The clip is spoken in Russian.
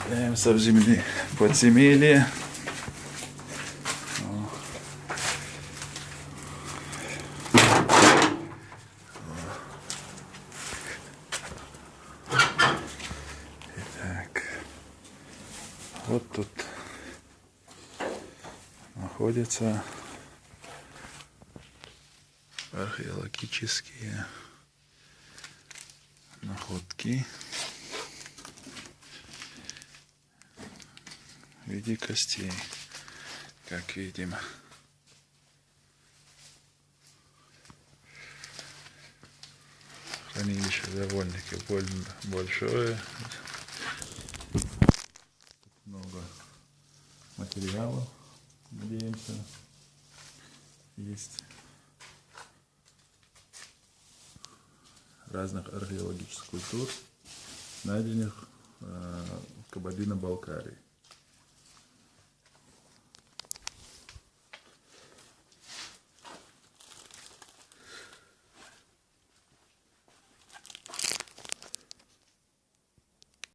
Спускаемся в земли подземелье. Итак, вот тут находятся археологические находки в виде костей, как видим. Хранилище довольно-таки большое. Много материалов, надеемся, есть разных археологических культур, найденных в Кабардино-Балкарии.